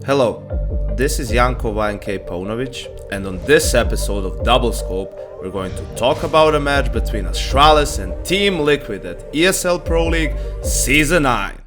Hello, this is Janko Paunović, and on this episode of Double Scope, we're going to talk about a match between Astralis and Team Liquid at ESL Pro League Season 9.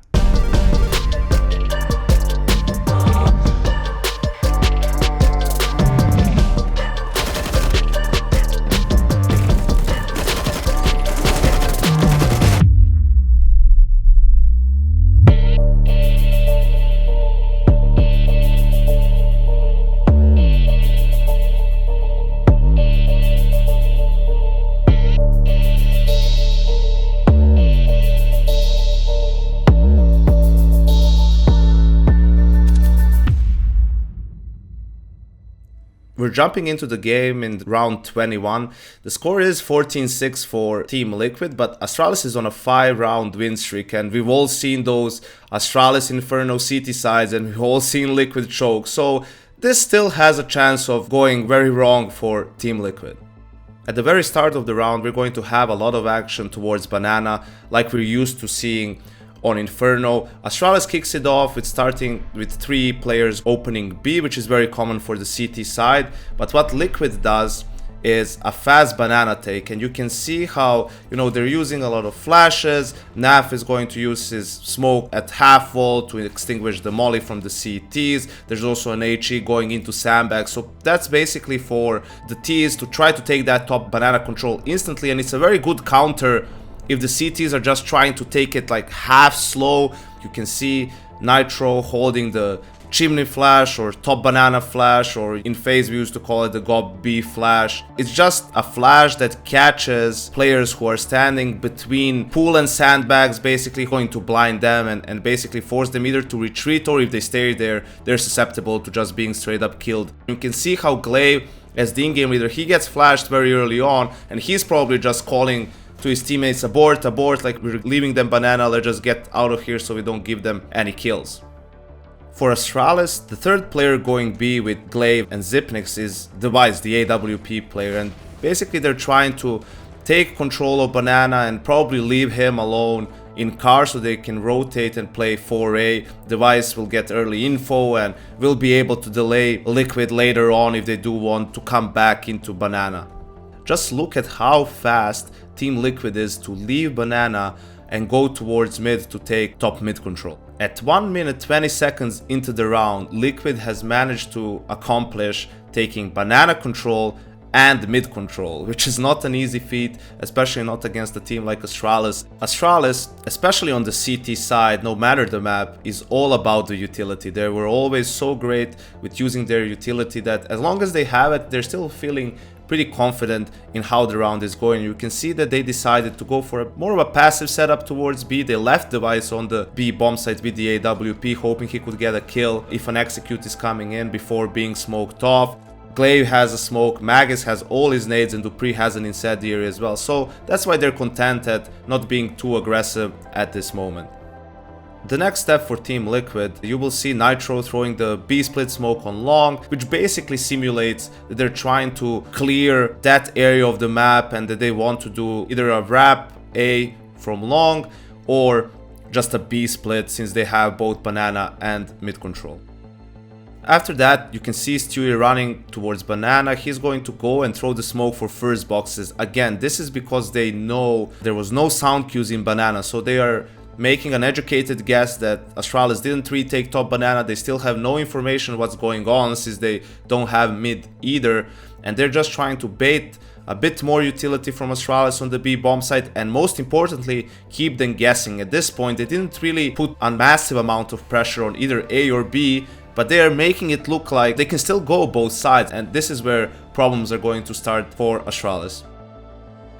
We're jumping into the game in round 21. The score is 14-6 for Team Liquid, but Astralis is on a 5-round win streak, and we've all seen those Astralis Inferno CT sides, and we've all seen Liquid choke, so this still has a chance of going very wrong for Team Liquid. At the very start of the round, we're going to have a lot of action towards Banana, like we're used to seeing on Inferno. Astralis kicks it off with starting with 3 players opening B, which is very common for the CT side. But what Liquid does is a fast banana take, and you can see how, they're using a lot of flashes. Naf is going to use his smoke at half wall to extinguish the molly from the CTs. There's also an HE going into sandbag, so that's basically for the Ts to try to take that top banana control instantly, and it's a very good counter if the CTs are just trying to take it like half slow. You can see Nitro holding the chimney flash or top banana flash, or in FaZe we used to call it the Gob B flash. It's just a flash that catches players who are standing between pool and sandbags, basically going to blind them and basically force them either to retreat, or if they stay there, they're susceptible to just being straight up killed. You can see how Glaive, as the in-game leader, he gets flashed very early on, and he's probably just calling to his teammates, abort, like we're leaving them banana, let's just get out of here so we don't give them any kills. For Astralis, the third player going B with Glaive and Zipnix is Device, the AWP player, and basically they're trying to take control of banana and probably leave him alone in car so they can rotate and play 4A. Device will get early info and will be able to delay Liquid later on if they do want to come back into banana. Just look at how fast Team Liquid is to leave banana and go towards mid to take top mid control. At 1 minute 20 seconds into the round, Liquid has managed to accomplish taking banana control and mid control, which is not an easy feat, especially not against a team like Astralis. Astralis, especially on the CT side, no matter the map, is all about the utility. They were always so great with using their utility that as long as they have it, they're still feeling pretty confident in how the round is going. You can see that they decided to go for more of a passive setup towards B. They left Device on the B bomb site with the AWP, hoping he could get a kill if an execute is coming in before being smoked off. Glaive has a smoke, Magus has all his nades, and Dupree has an incendiary as well. So that's why they're content at not being too aggressive at this moment. The next step for Team Liquid, you will see Nitro throwing the B-split smoke on long, which basically simulates that they're trying to clear that area of the map and that they want to do either a wrap A from long or just a B-split, since they have both banana and mid control. After that, you can see Stewie running towards banana. He's going to go and throw the smoke for first boxes. Again, this is because they know there was no sound cues in banana, so they are making an educated guess that Astralis didn't retake top banana. They still have no information what's going on, since they don't have mid either, and they're just trying to bait a bit more utility from Astralis on the B bomb site, and most importantly, keep them guessing. At this point, they didn't really put a massive amount of pressure on either A or B, but they are making it look like they can still go both sides, and this is where problems are going to start for Astralis.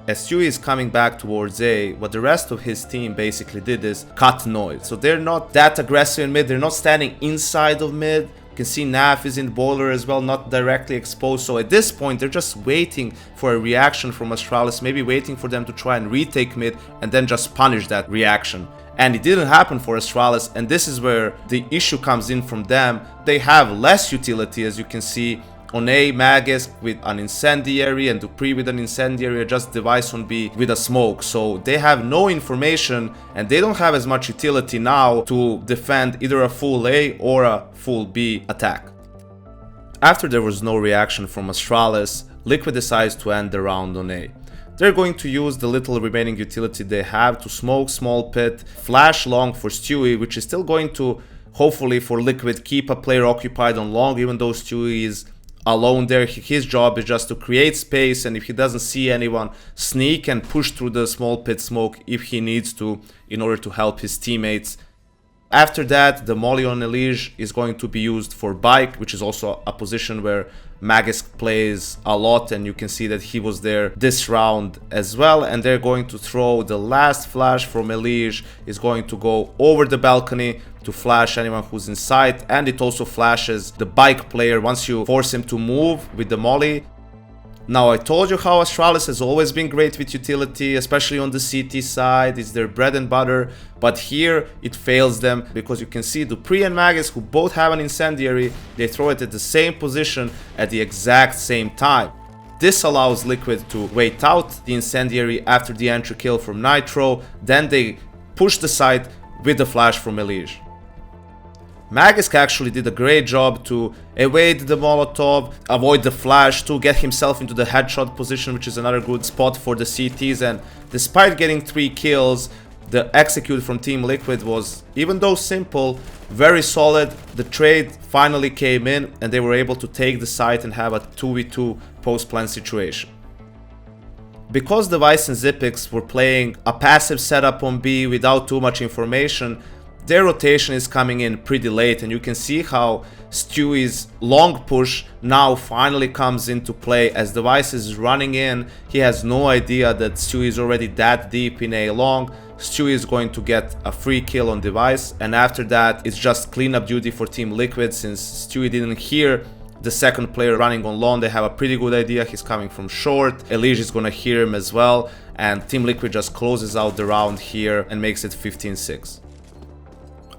As Stewie is coming back towards A, what the rest of his team basically did is cut noise. So they're not that aggressive in mid, they're not standing inside of mid. You can see Naf is in boiler as well, not directly exposed. So at this point, they're just waiting for a reaction from Astralis, maybe waiting for them to try and retake mid and then just punish that reaction. And it didn't happen for Astralis, and this is where the issue comes in from them. They have less utility, as you can see On A, Magisk with an incendiary and Dupree with an incendiary, just Device on B with a smoke. So they have no information and they don't have as much utility now to defend either a full A or a full B attack. After there was no reaction from Astralis, Liquid decides to end the round on A. They're going to use the little remaining utility they have to smoke small pit, flash long for Stewie, which is still going to, hopefully for Liquid, keep a player occupied on long, even though Stewie is alone there. His job is just to create space, and if he doesn't see anyone, sneak and push through the small pit smoke if he needs to in order to help his teammates. After that, the molly on Elige is going to be used for bike, which is also a position where Magisk plays a lot, and you can see that he was there this round as well. And they're going to throw the last flash from Elige, is going to go over the balcony to flash anyone who's in sight, and it also flashes the bike player once you force him to move with the molly. Now, I told you how Astralis has always been great with utility, especially on the CT side. It's their bread and butter, but here it fails them because you can see Dupree and Magisk, who both have an incendiary, they throw it at the same position at the exact same time. This allows Liquid to wait out the incendiary after the entry kill from Nitro, then they push the site with the flash from Elige. Magisk actually did a great job to evade the Molotov, avoid the flash, to get himself into the headshot position, which is another good spot for the CTs, and despite getting 3 kills, the execute from Team Liquid was, even though simple, very solid. The trade finally came in and they were able to take the site and have a 2v2 post-plant situation. Because Device and Xyp9x were playing a passive setup on B without too much information, their rotation is coming in pretty late, and you can see how Stewie's long push now finally comes into play as Device is running in. He has no idea that Stewie is already that deep in A long. Stewie is going to get a free kill on Device, and after that it's just cleanup duty for Team Liquid. Since Stewie didn't hear the second player running on long, they have a pretty good idea he's coming from short. Elige is gonna hear him as well, and Team Liquid just closes out the round here and makes it 15-6.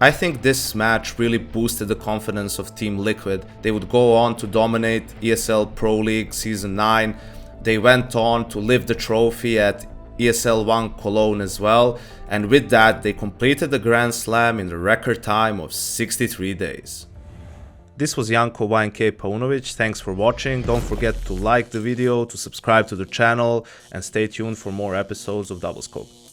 I think this match really boosted the confidence of Team Liquid. They would go on to dominate ESL Pro League Season 9. They went on to lift the trophy at ESL 1 Cologne as well. And with that, they completed the Grand Slam in the record time of 63 days. This was Janko YNK Paunović. Thanks for watching. Don't forget to like the video, to subscribe to the channel, and stay tuned for more episodes of Doublescope.